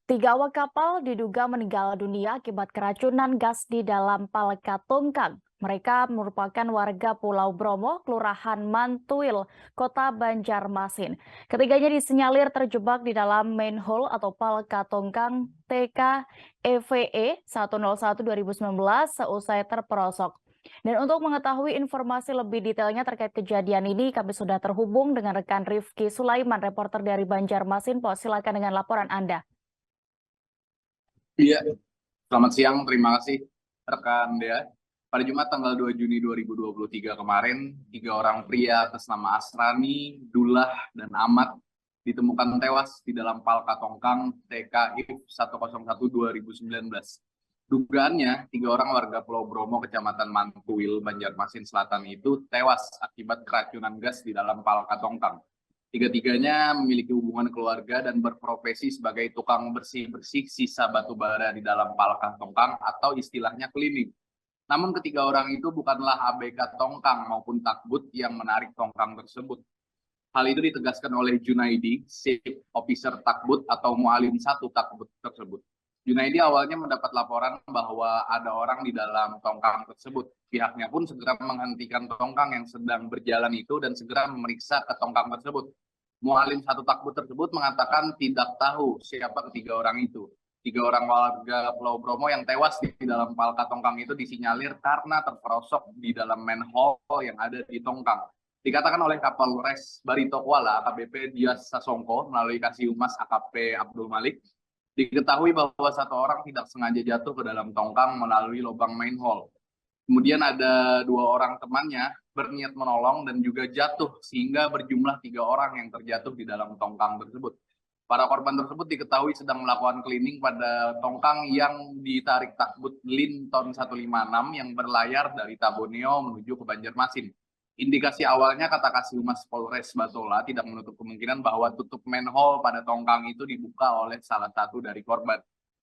Tiga awak kapal diduga meninggal dunia akibat keracunan gas di dalam Paleka Tongkang. Mereka merupakan warga Pulau Bromo, Kelurahan Mantuil, Kota Banjarmasin. Ketiganya disinyalir terjebak di dalam manhole atau Paleka Tongkang TK EVE 101-2019 seusai terperosok. Dan untuk mengetahui informasi lebih detailnya terkait kejadian ini, kami sudah terhubung dengan rekan Rifki Sulaiman, reporter dari Banjarmasin. Silakan dengan laporan Anda. Iya, selamat siang. Terima kasih rekan Dea. Pada Jumat tanggal 2 Juni 2023 kemarin, tiga orang pria atas nama Asrani, Dullah, dan Ahmad ditemukan tewas di dalam Palka Tongkang TKIF 101-2019. Dugaannya, tiga orang warga Pulau Bromo, Kecamatan Mantuil, Banjarmasin Selatan itu tewas akibat keracunan gas di dalam Palka Tongkang. Tiga-tiganya memiliki hubungan keluarga dan berprofesi sebagai tukang bersih-bersih sisa batu bara di dalam Palka Tongkang atau istilahnya cleaning. Namun ketiga orang itu bukanlah ABK Tongkang maupun takbut yang menarik tongkang tersebut. Hal itu ditegaskan oleh Junaidi, Chief Officer Takbut atau Mualim 1 Takbut tersebut. Junaidi awalnya mendapat laporan bahwa ada orang di dalam tongkang tersebut. Pihaknya pun segera menghentikan tongkang yang sedang berjalan itu dan segera memeriksa ke tongkang tersebut. Mualim 1 Takbut tersebut mengatakan tidak tahu siapa ketiga orang itu. Tiga orang warga Pulau Bromo yang tewas di dalam Palka Tongkang itu disinyalir karena terperosok di dalam manhole yang ada di tongkang. Dikatakan oleh Kapolres Barito Kuala AKBP Dias Sasongko melalui Kasih-Humas AKP Abdul Malik, diketahui bahwa satu orang tidak sengaja jatuh ke dalam tongkang melalui lubang manhole. Kemudian ada dua orang temannya berniat menolong dan juga jatuh sehingga berjumlah tiga orang yang terjatuh di dalam tongkang tersebut. Para korban tersebut diketahui sedang melakukan cleaning pada tongkang yang ditarik takbut Linton 156 yang berlayar dari Taboneo menuju ke Banjarmasin. Indikasi awalnya kata Kasih-Humas Polres Batola tidak menutup kemungkinan bahwa tutup manhole pada tongkang itu dibuka oleh salah satu dari korban.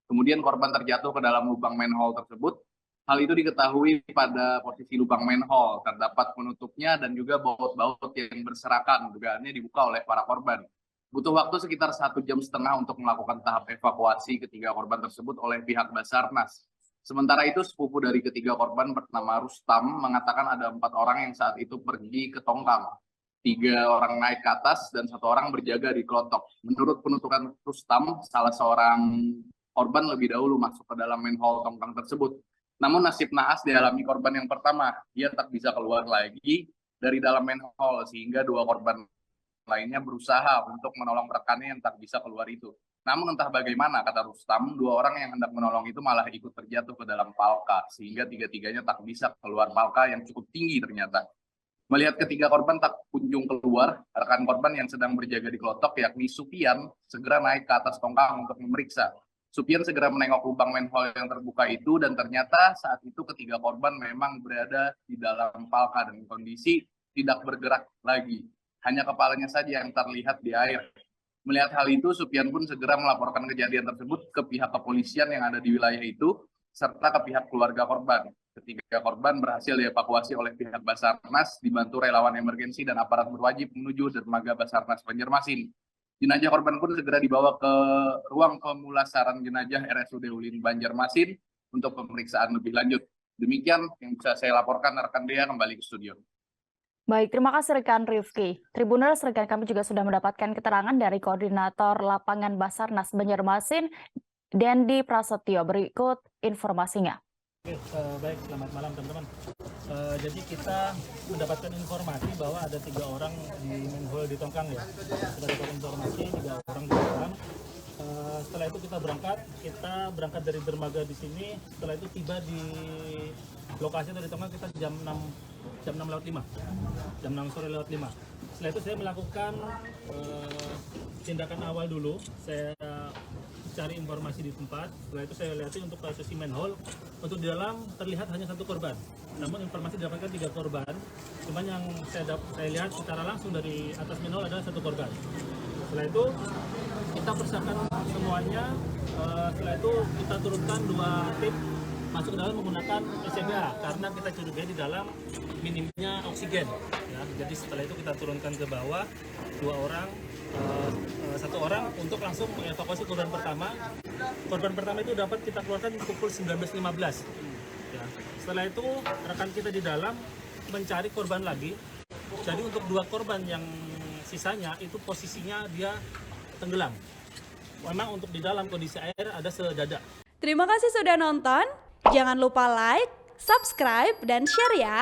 Kemudian korban terjatuh ke dalam lubang manhole tersebut. Hal itu diketahui pada posisi lubang manhole terdapat penutupnya dan juga baut-baut yang berserakan. Dugaannya dibuka oleh para korban. Butuh waktu sekitar 1,5 jam untuk melakukan tahap evakuasi ketiga korban tersebut oleh pihak Basarnas. Sementara itu, sepupu dari ketiga korban bernama Rustam mengatakan ada 4 orang yang saat itu pergi ke tongkang. 3 orang naik ke atas dan 1 orang berjaga di klotok. Menurut penuturan Rustam, salah seorang korban lebih dahulu masuk ke dalam manhole tongkang tersebut. Namun nasib naas dialami korban yang pertama. Dia tak bisa keluar lagi dari dalam manhole sehingga 2 korban lainnya berusaha untuk menolong rekannya yang tak bisa keluar itu. Namun entah bagaimana, kata Rustam, 2 orang yang hendak menolong itu malah ikut terjatuh ke dalam palka, sehingga tiga-tiganya tak bisa keluar palka yang cukup tinggi ternyata. Melihat ketiga korban tak kunjung keluar, rekan korban yang sedang berjaga di klotok, yakni Supian, segera naik ke atas tongkang untuk memeriksa. Supian segera menengok lubang manhole yang terbuka itu, dan ternyata saat itu ketiga korban memang berada di dalam palka dan kondisi tidak bergerak lagi. Hanya kepalanya saja yang terlihat di air. Melihat hal itu, Supian pun segera melaporkan kejadian tersebut ke pihak kepolisian yang ada di wilayah itu, serta ke pihak keluarga korban. Ketiga korban berhasil dievakuasi oleh pihak Basarnas, dibantu relawan emergensi dan aparat berwajib menuju dermaga Basarnas Banjarmasin. Jenazah korban pun segera dibawa ke ruang pemulasaran jenazah RSUD Ulin Banjarmasin untuk pemeriksaan lebih lanjut. Demikian yang bisa saya laporkan, rekan Dea, kembali ke studio. Baik, terima kasih rekan Rifki. Tribuners, rekan kami juga sudah mendapatkan keterangan dari Koordinator Lapangan Basarnas Banjarmasin, Dendi Prasetyo. Berikut informasinya. Baik, selamat malam teman-teman. Jadi kita mendapatkan informasi bahwa ada 3 orang di manhole di tongkang ya. Kita dapat informasi 3 orang di dalam. Setelah itu kita berangkat dari dermaga di sini. Setelah itu tiba di lokasi dari tongkang kita jam 6 lewat 5. Jam 6 sore lewat 5. Setelah itu saya melakukan tindakan awal dulu. Saya cari informasi di tempat. Setelah itu saya lihat untuk posisi manhole. Untuk di dalam terlihat hanya 1 korban. Namun informasi didapatkan 3 korban. Cuman yang saya lihat secara langsung dari atas manhole adalah 1 korban. Setelah itu kita persiapkan semuanya. Setelah itu kita turunkan 2 tim masuk ke dalam menggunakan SCBA karena kita curigai di dalam minimnya oksigen. Ya, jadi setelah itu kita turunkan ke bawah 2 orang satu orang untuk langsung mengevakuasi korban pertama. Korban pertama itu dapat kita keluarkan pukul 19.15. Ya. Setelah itu rekan kita di dalam mencari korban lagi. Jadi untuk 2 korban yang sisanya itu posisinya dia tenggelam. Memang untuk di dalam kondisi air ada sedada. Terima kasih sudah nonton. Jangan lupa like, subscribe, dan share ya.